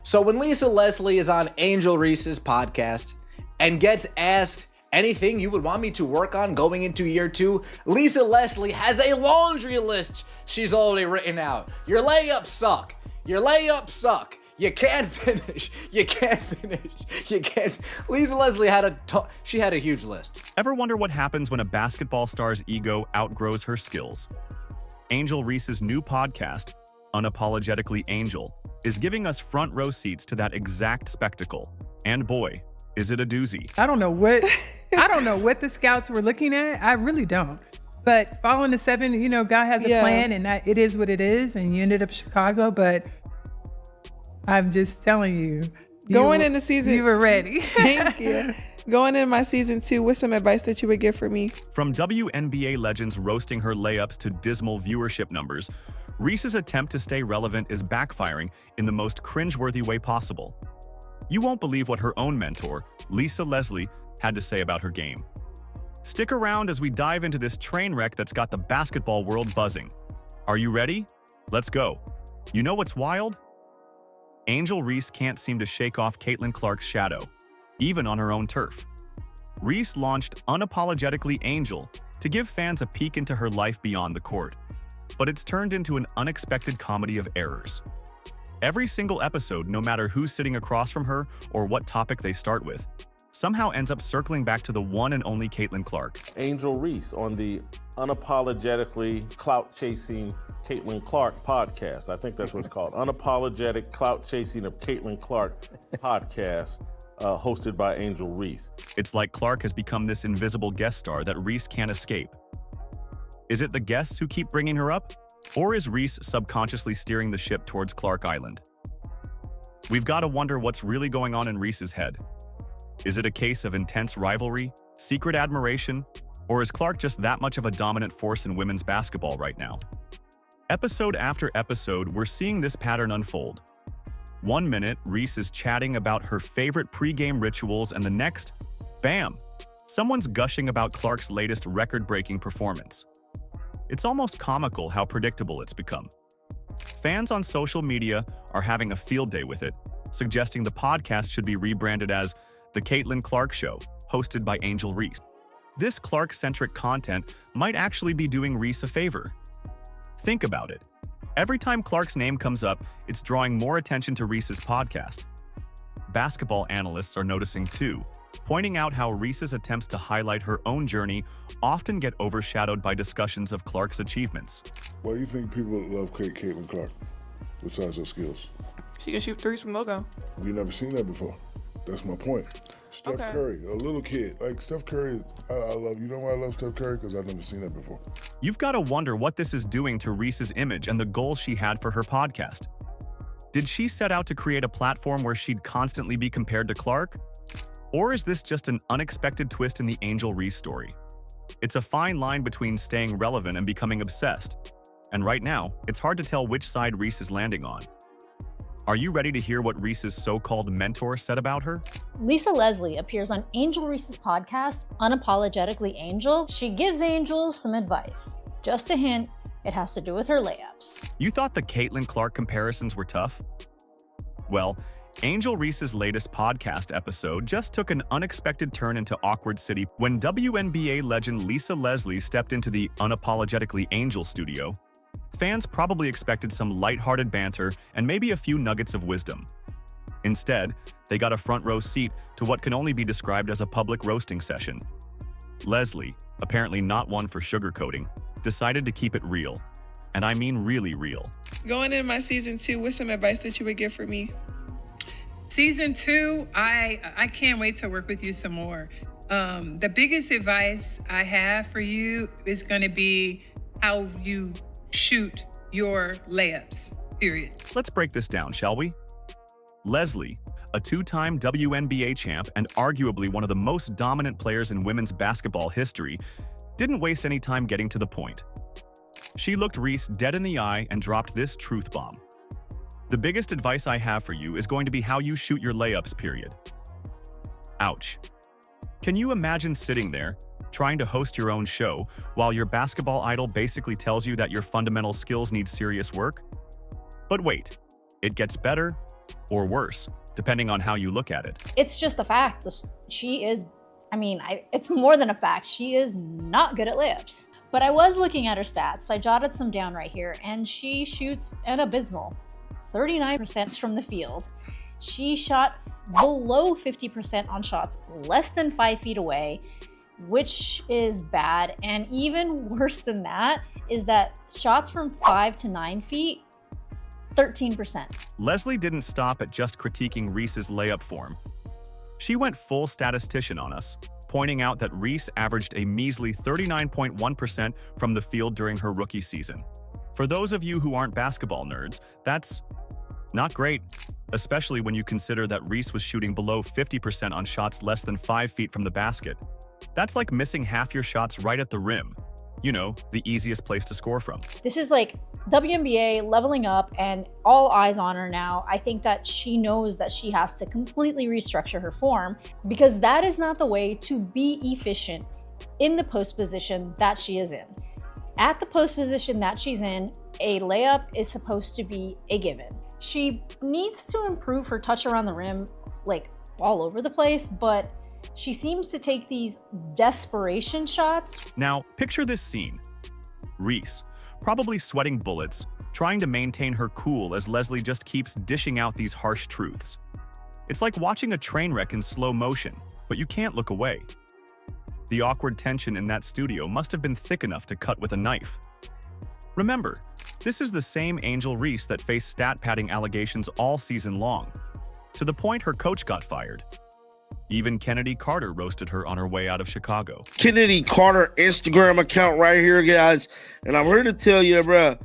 So when Lisa Leslie is on Angel Reese's podcast and gets asked anything you would want me to work on going into year 2, Lisa Leslie has a laundry list she's already written out. Your layups suck. Your layups suck. You can't finish. You can't finish. You can't. Lisa Leslie had a huge list. Ever wonder what happens when a basketball star's ego outgrows her skills? Angel Reese's new podcast, Unapologetically Angel, is giving us front row seats to that exact spectacle. And boy, is it a doozy. I don't know what the scouts were looking at. I really don't. But following the 7, God has a plan, and it is what it is, and you ended up in Chicago, but I'm just telling you. Going into season, you were ready. Thank you. Going into my season 2, what's some advice that you would give for me? From WNBA legends roasting her layups to dismal viewership numbers, Reese's attempt to stay relevant is backfiring in the most cringeworthy way possible. You won't believe what her own mentor, Lisa Leslie, had to say about her game. Stick around as we dive into this train wreck that's got the basketball world buzzing. Are you ready? Let's go. You know what's wild? Angel Reese can't seem to shake off Caitlin Clark's shadow, even on her own turf. Reese launched Unapologetically Angel to give fans a peek into her life beyond the court, but it's turned into an unexpected comedy of errors. Every single episode, no matter who's sitting across from her or what topic they start with, somehow ends up circling back to the one and only Caitlin Clark. Angel Reese on the Unapologetically Clout-Chasing Caitlin Clark podcast. I think that's what it's called. Unapologetic Clout-Chasing of Caitlin Clark podcast, hosted by Angel Reese. It's like Clark has become this invisible guest star that Reese can't escape. Is it the guests who keep bringing her up? Or is Reese subconsciously steering the ship towards Clark Island? We've got to wonder what's really going on in Reese's head. Is it a case of intense rivalry, secret admiration, or is Clark just that much of a dominant force in women's basketball right now? Episode after episode, we're seeing this pattern unfold. One minute, Reese is chatting about her favorite pregame rituals, and the next, bam, someone's gushing about Clark's latest record-breaking performance. It's almost comical how predictable it's become. Fans on social media are having a field day with it, suggesting the podcast should be rebranded as The Caitlin Clark Show, hosted by Angel Reese. This Clark-centric content might actually be doing Reese a favor. Think about it. Every time Clark's name comes up, it's drawing more attention to Reese's podcast. Basketball analysts are noticing too, pointing out how Reese's attempts to highlight her own journey often get overshadowed by discussions of Clark's achievements. Why do you think people love Caitlin Clark, besides her skills? She can shoot threes from logo. We've never seen that before. That's my point. Steph Curry, a little kid. Like Steph Curry, I love. You know why I love Steph Curry? Because I've never seen that before. You've got to wonder what this is doing to Reese's image and the goals she had for her podcast. Did she set out to create a platform where she'd constantly be compared to Clark? Or is this just an unexpected twist in the Angel Reese story? It's a fine line between staying relevant and becoming obsessed. And right now, it's hard to tell which side Reese is landing on. Are you ready to hear what Reese's so-called mentor said about her? Lisa Leslie appears on Angel Reese's podcast, Unapologetically Angel. She gives Angel some advice. Just a hint, it has to do with her layups. You thought the Caitlin Clark comparisons were tough? Well, Angel Reese's latest podcast episode just took an unexpected turn into awkward city when WNBA legend Lisa Leslie stepped into the Unapologetically Angel studio. Fans probably expected some lighthearted banter and maybe a few nuggets of wisdom. Instead, they got a front row seat to what can only be described as a public roasting session. Leslie, apparently not one for sugarcoating, decided to keep it real. And I mean really real. Going into my season 2, what's some advice that you would give for me? Season 2, I can't wait to work with you some more. The biggest advice I have for you is going to be how you shoot your layups, period. Let's break this down, shall we? Leslie, a two-time WNBA champ and arguably one of the most dominant players in women's basketball history, didn't waste any time getting to the point. She looked Reese dead in the eye and dropped this truth bomb. The biggest advice I have for you is going to be how you shoot your layups, period. Ouch. Can you imagine sitting there, trying to host your own show, while your basketball idol basically tells you that your fundamental skills need serious work? But wait, it gets better or worse, depending on how you look at it. It's just a fact. She is, it's more than a fact. She is not good at layups. But I was looking at her stats. I jotted some down right here, and she shoots an abysmal 39% from the field. She shot below 50% on shots less than 5 feet away, which is bad. And even worse than that is that shots from 5 to 9 feet, 13%. Leslie didn't stop at just critiquing Reese's layup form. She went full statistician on us, pointing out that Reese averaged a measly 39.1% from the field during her rookie season. For those of you who aren't basketball nerds, that's not great, especially when you consider that Reese was shooting below 50% on shots less than 5 feet from the basket. That's like missing half your shots right at the rim. You know, the easiest place to score from. This is like WNBA leveling up and all eyes on her now. I think that she knows that she has to completely restructure her form because that is not the way to be efficient in the post position that she is in. At the post position that she's in, a layup is supposed to be a given. She needs to improve her touch around the rim, like all over the place, but she seems to take these desperation shots. Now, picture this scene. Reese, probably sweating bullets, trying to maintain her cool as Leslie just keeps dishing out these harsh truths. It's like watching a train wreck in slow motion, but you can't look away. The awkward tension in that studio must have been thick enough to cut with a knife. Remember, this is the same Angel Reese that faced stat padding allegations all season long, to the point her coach got fired. Even Kennedy Carter roasted her on her way out of Chicago. Kennedy Carter Instagram account right here, guys. And I'm here to tell you, bruh,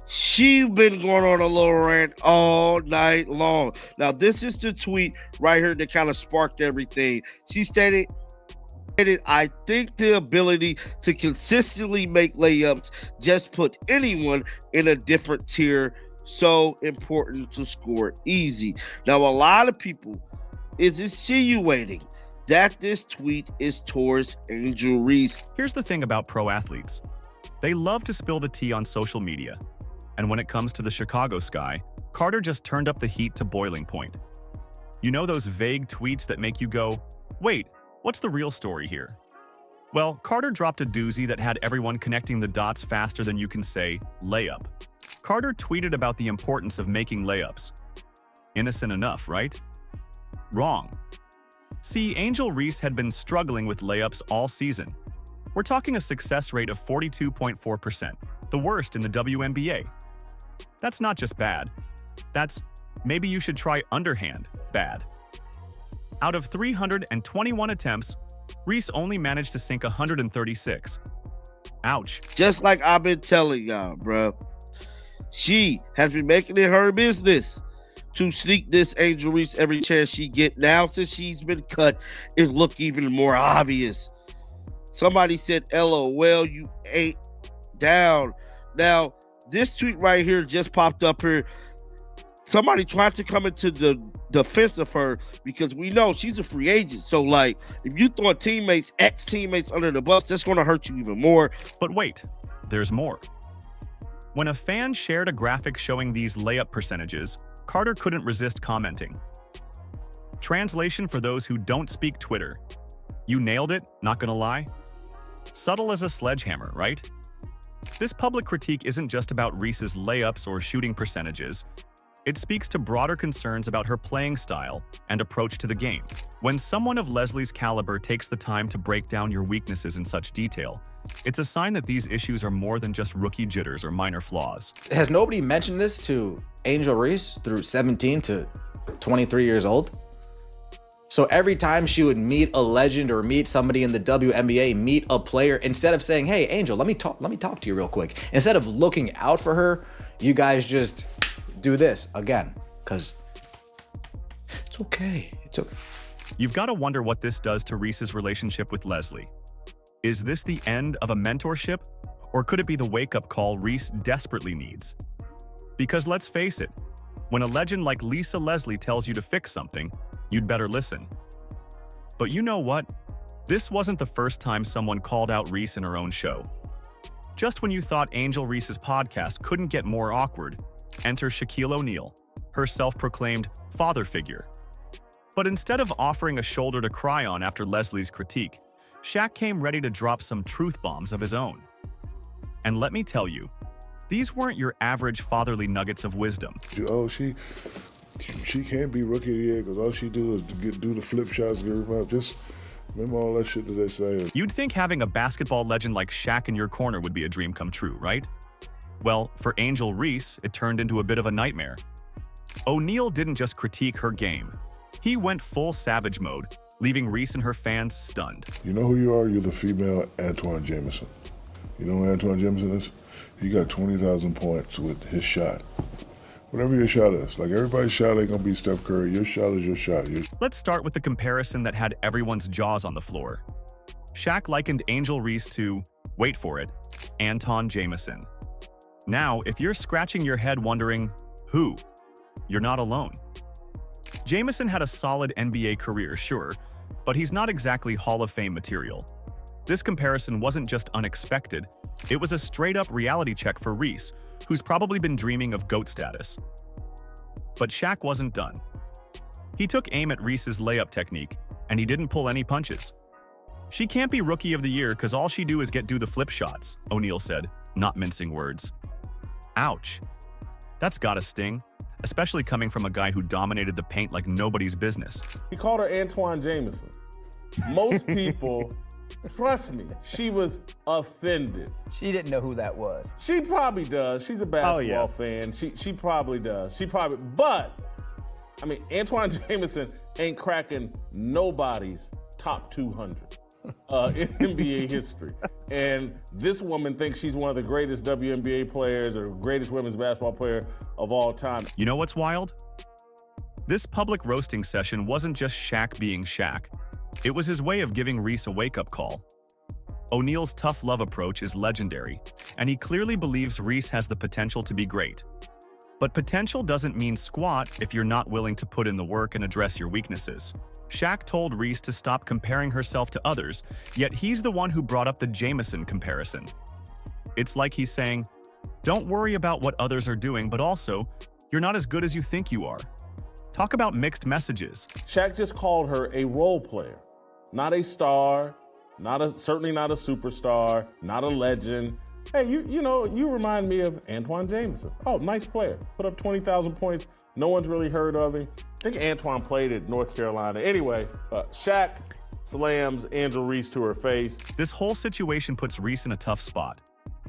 she been going on a little rant all night long. Now, this is the tweet right here that kind of sparked everything. She stated, I think the ability to consistently make layups just put anyone in a different tier. So important to score easy. Now, a lot of people is insinuating that this tweet is towards Angel Reese. Here's the thing about pro athletes. They love to spill the tea on social media. And when it comes to the Chicago Sky, Carter just turned up the heat to boiling point. You know those vague tweets that make you go, wait, what's the real story here? Well, Carter dropped a doozy that had everyone connecting the dots faster than you can say, layup. Carter tweeted about the importance of making layups. Innocent enough, right? Wrong. See, Angel Reese had been struggling with layups all season. We're talking a success rate of 42.4%, the worst in the WNBA. That's not just bad. That's maybe you should try underhand bad. Out of 321 attempts, Reese only managed to sink 136. Ouch. Just like I've been telling y'all, bro. She has been making it her business to sneak this Angel Reese every chance she get. Now, since she's been cut, it look even more obvious. Somebody said, LOL, you ain't down. Now, this tweet right here just popped up here. Somebody tried to come into the defense of her because we know she's a free agent. So, like, if you throw teammates, ex-teammates under the bus, that's going to hurt you even more. But wait, there's more. When a fan shared a graphic showing these layup percentages, Carter couldn't resist commenting. Translation for those who don't speak Twitter. You nailed it, not gonna lie. Subtle as a sledgehammer, right? This public critique isn't just about Reese's layups or shooting percentages. It speaks to broader concerns about her playing style and approach to the game. When someone of Leslie's caliber takes the time to break down your weaknesses in such detail, it's a sign that these issues are more than just rookie jitters or minor flaws. Has nobody mentioned this to Angel Reese through 17 to 23 years old? So every time she would meet a legend or meet somebody in the WNBA, meet a player, instead of saying, hey, Angel, let me talk to you real quick. Instead of looking out for her, you guys just do this again, because it's okay. It's okay. You've got to wonder what this does to Reese's relationship with Leslie. Is this the end of a mentorship, or could it be the wake-up call Reese desperately needs? Because let's face it, when a legend like Lisa Leslie tells you to fix something, you'd better listen. But you know what? This wasn't the first time someone called out Reese in her own show. Just when you thought Angel Reese's podcast couldn't get more awkward, enter Shaquille O'Neal. her self-proclaimed father figure. But instead of offering a shoulder to cry on after Leslie's critique, Shaq came ready to drop some truth bombs of his own. And let me tell you, these weren't your average fatherly nuggets of wisdom. Oh, she can't be rookie of the year because all she do is do the flip shots, get her up. Just remember all that shit that they say. You'd think having a basketball legend like Shaq in your corner would be a dream come true, right? Well, for Angel Reese, it turned into a bit of a nightmare. O'Neal didn't just critique her game. He went full savage mode, leaving Reese and her fans stunned. You know who you are? You're the female Antoine Jameson. You know who Antoine Jameson is? He got 20,000 points with his shot. Whatever your shot is. Like, everybody's shot ain't gonna be Steph Curry. Your shot is your shot. Let's start with the comparison that had everyone's jaws on the floor. Shaq likened Angel Reese to, wait for it, Anton Jameson. Now, if you're scratching your head wondering, who? You're not alone. Jameson had a solid NBA career, sure, but he's not exactly Hall of Fame material. This comparison wasn't just unexpected, it was a straight-up reality check for Reese, who's probably been dreaming of GOAT status. But Shaq wasn't done. He took aim at Reese's layup technique, and he didn't pull any punches. She can't be Rookie of the Year because all she do is do the flip shots, O'Neal said, not mincing words. Ouch. That's gotta sting, especially coming from a guy who dominated the paint like nobody's business. He called her Antoine Jameson. Most people, trust me, she was offended. She didn't know who that was. She probably does. She's a basketball fan. She probably does. But, I mean, Antoine Jameson ain't cracking nobody's top 200 in NBA history. And this woman thinks she's one of the greatest WNBA players or greatest women's basketball player of all time. You know what's wild? This public roasting session wasn't just Shaq being Shaq. It was his way of giving Reese a wake-up call. O'Neal's tough love approach is legendary, and he clearly believes Reese has the potential to be great. But potential doesn't mean squat if you're not willing to put in the work and address your weaknesses. Shaq told Reese to stop comparing herself to others, yet he's the one who brought up the Jameson comparison. It's like he's saying, don't worry about what others are doing, but also, you're not as good as you think you are. Talk about mixed messages. Shaq just called her a role player, not a star, certainly not a superstar, not a legend. Hey, you remind me of Antoine Jameson. Oh, nice player. Put up 20,000 points. No one's really heard of him. I think Antoine played at North Carolina. Anyway, Shaq slams Angel Reese to her face. This whole situation puts Reese in a tough spot.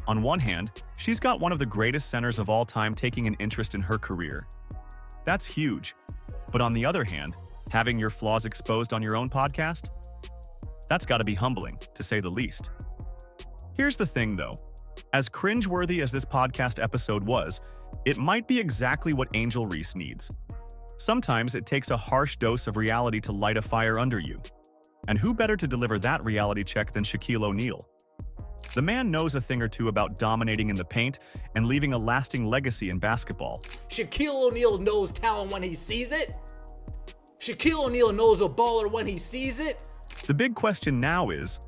On one hand, she's got one of the greatest centers of all time taking an interest in her career. That's huge. But on the other hand, having your flaws exposed on your own podcast? That's gotta be humbling, to say the least. Here's the thing, though. As cringeworthy as this podcast episode was, it might be exactly what Angel Reese needs. Sometimes it takes a harsh dose of reality to light a fire under you. And who better to deliver that reality check than Shaquille O'Neal? The man knows a thing or two about dominating in the paint and leaving a lasting legacy in basketball. Shaquille O'Neal knows talent when he sees it. Shaquille O'Neal knows a baller when he sees it. The big question now is,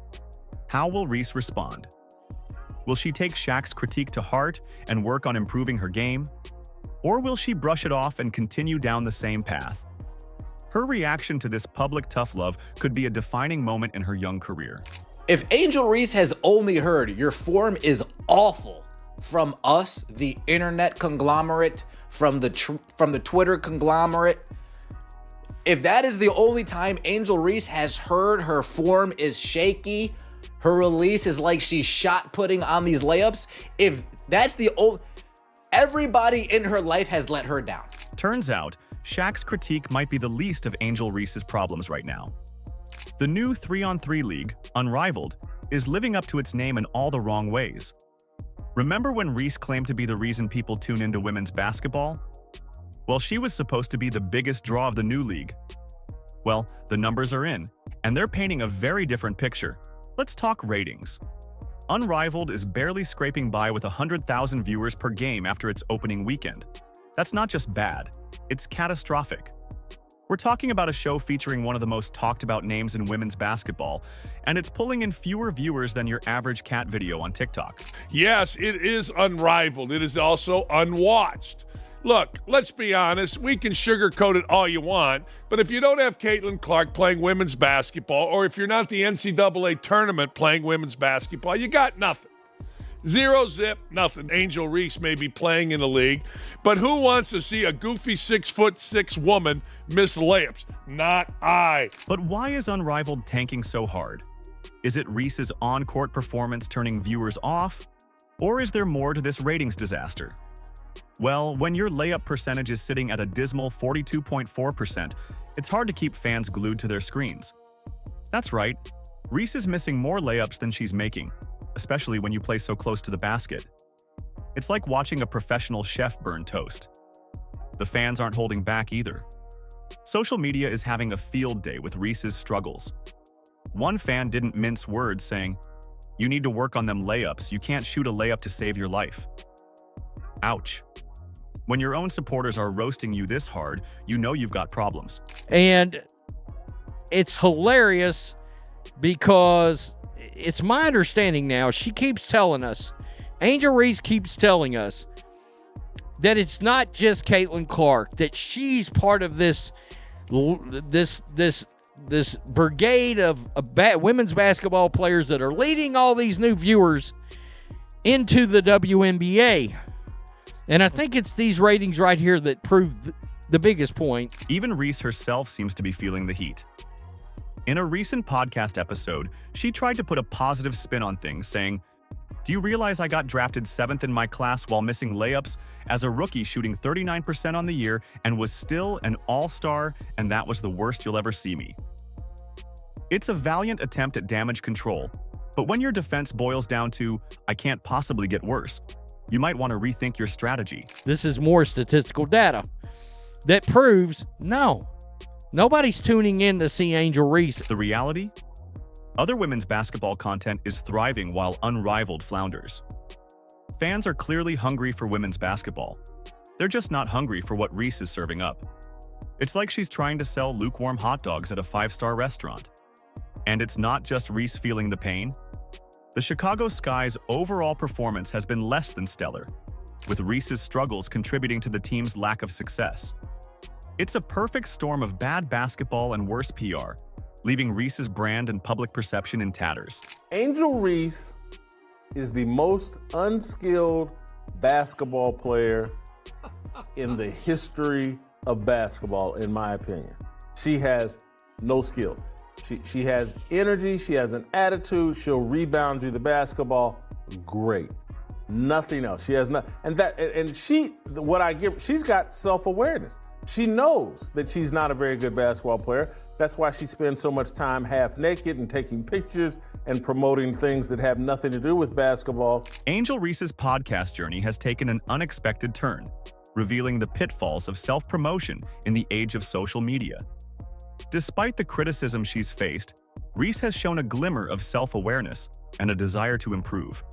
how will Reese respond? Will she take Shaq's critique to heart and work on improving her game? Or will she brush it off and continue down the same path? Her reaction to this public tough love could be a defining moment in her young career. If Angel Reese has only heard your form is awful from us, the internet conglomerate, from the Twitter conglomerate, if that is the only time Angel Reese has heard her form is shaky, her release is like she's shot putting on these layups, if that's the only, everybody in her life has let her down. Turns out, Shaq's critique might be the least of Angel Reese's problems right now. The new 3-on-3 league, Unrivaled, is living up to its name in all the wrong ways. Remember when Reese claimed to be the reason people tune into women's basketball? Well, she was supposed to be the biggest draw of the new league. Well, the numbers are in, and they're painting a very different picture. Let's talk ratings. Unrivaled is barely scraping by with 100,000 viewers per game after its opening weekend. That's not just bad, it's catastrophic. We're talking about a show featuring one of the most talked about names in women's basketball, and it's pulling in fewer viewers than your average cat video on TikTok. Yes, it is unrivaled. It is also unwatched. Look, let's be honest. We can sugarcoat it all you want, but if you don't have Caitlin Clark playing women's basketball, or if you're not the NCAA tournament playing women's basketball, you got nothing. Zero zip, nothing. Angel Reese may be playing in the league, but who wants to see a goofy 6'6" woman miss layups? Not I. But why is Unrivaled tanking so hard? Is it Reese's on-court performance turning viewers off? Or is there more to this ratings disaster? Well, when your layup percentage is sitting at a dismal 42.4%, it's hard to keep fans glued to their screens. That's right, Reese is missing more layups than she's making, especially when you play so close to the basket. It's like watching a professional chef burn toast. The fans aren't holding back either. Social media is having a field day with Reese's struggles. One fan didn't mince words, saying, "You need to work on them layups. You can't shoot a layup to save your life." Ouch. When your own supporters are roasting you this hard, you know you've got problems. And it's hilarious because it's my understanding now, she keeps telling us, Angel Reese keeps telling us that it's not just Caitlin Clark, that she's part of this brigade of women's basketball players that are leading all these new viewers into the WNBA. And I think it's these ratings right here that prove the biggest point. Even Reese herself seems to be feeling the heat. In a recent podcast episode, she tried to put a positive spin on things, saying, "Do you realize I got drafted 7th in my class while missing layups as a rookie, shooting 39% on the year, and was still an all-star, and that was the worst you'll ever see me?" It's a valiant attempt at damage control, but when your defense boils down to, "I can't possibly get worse," you might want to rethink your strategy. This is more statistical data that proves, no, nobody's tuning in to see Angel Reese. The reality? Other women's basketball content is thriving while Unrivaled flounders. Fans are clearly hungry for women's basketball. They're just not hungry for what Reese is serving up. It's like she's trying to sell lukewarm hot dogs at a 5-star restaurant. And it's not just Reese feeling the pain. The Chicago Sky's overall performance has been less than stellar, with Reese's struggles contributing to the team's lack of success. It's a perfect storm of bad basketball and worse PR, leaving Reese's brand and public perception in tatters. Angel Reese is the most unskilled basketball player in the history of basketball, in my opinion. She has no skills. She has energy, she has an attitude, she'll rebound you the basketball, great. Nothing else. She has nothing. She's got self-awareness. She knows that she's not a very good basketball player. That's why she spends so much time half naked and taking pictures and promoting things that have nothing to do with basketball. Angel Reese's podcast journey has taken an unexpected turn, revealing the pitfalls of self-promotion in the age of social media. Despite the criticism she's faced, Reese has shown a glimmer of self-awareness and a desire to improve.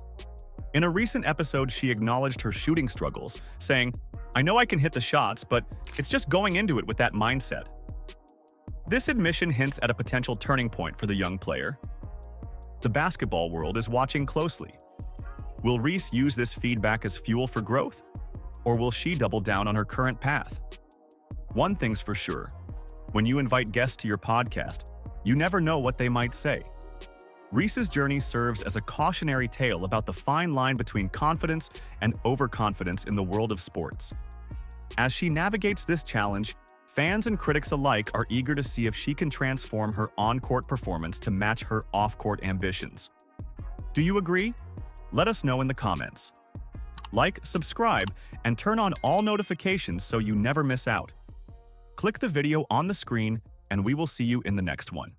In a recent episode, she acknowledged her shooting struggles, saying, "I know I can hit the shots, but it's just going into it with that mindset." This admission hints at a potential turning point for the young player. The basketball world is watching closely. Will Reese use this feedback as fuel for growth? Or will she double down on her current path? One thing's for sure. When you invite guests to your podcast, you never know what they might say. Reese's journey serves as a cautionary tale about the fine line between confidence and overconfidence in the world of sports. As she navigates this challenge, fans and critics alike are eager to see if she can transform her on-court performance to match her off-court ambitions. Do you agree? Let us know in the comments. Like, subscribe, and turn on all notifications so you never miss out. Click the video on the screen, and we will see you in the next one.